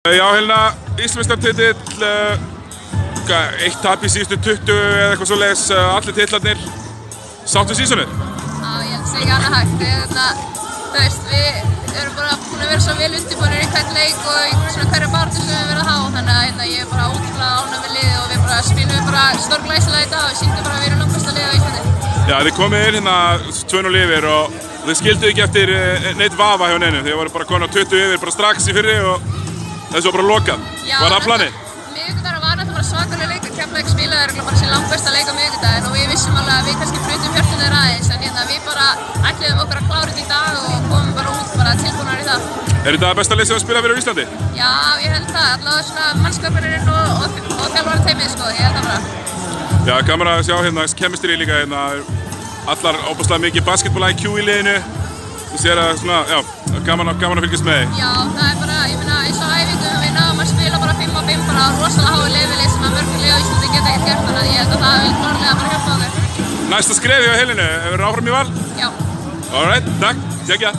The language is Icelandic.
Já, Helena, Íslandsmeistaratitil, eitt tap í síðustu 20 eða eitthvað svoleiðis, allir titlarnir. Sáttu sísonið? Já, ég held að segja ekki annað hægt. Þú veist, við erum bara búin að vera svo vel undirbúnir í hvern leik og í svona hverja baráttu sem við verðum að hafa. Þannig að ég er bara ótrúlega ánægð með liðið og við spilum bara stórglæsilega í dag og sýndum bara að við erum langbesta liðið á Íslandi. Já, þið komið hérna 2-0 yfir og þið skildu ekki eftir neitt vafa hjá neinum. Þið voru bara komin á 20 yfir bara strax í fyrri og þessu var bara lokað. Var það planið? Miðvikudagurinn var náttúrulega bara svakaleg leik. Keflavík spilaði bara sín langbesta leik á miðvikudaginn og við vissum alveg að við kannski brutum hjörtun þeirra aðeins en við bara ætluðum okkur að klára þetta í dag og komum bara út bara tilbúnar í það. Er þetta besta lið sem að spila fyrir á Íslandi? Já, ég held það. Allavega svona mannskapurinn og þjálfarateymið sko, ég held það bara. Já, gaman að sjá hérna chemistry líka hérna. Allar óbúslega mikið basketball IQ í liðinu. Þú sér að svona, já, gaman að fylgjast með þig. Já, það er bara, ég meina, eins og æfingum við náðum að spila bara 5-5 bara rosalega háu leveli sem að mörgum lið á Íslandi geta ekkert gert þannig að ég held að það vil klárlega bara hjálpa okkur. Næsta skref hjá Helenu, hefur áfram í val? Já. Alright, takk, tjekkja.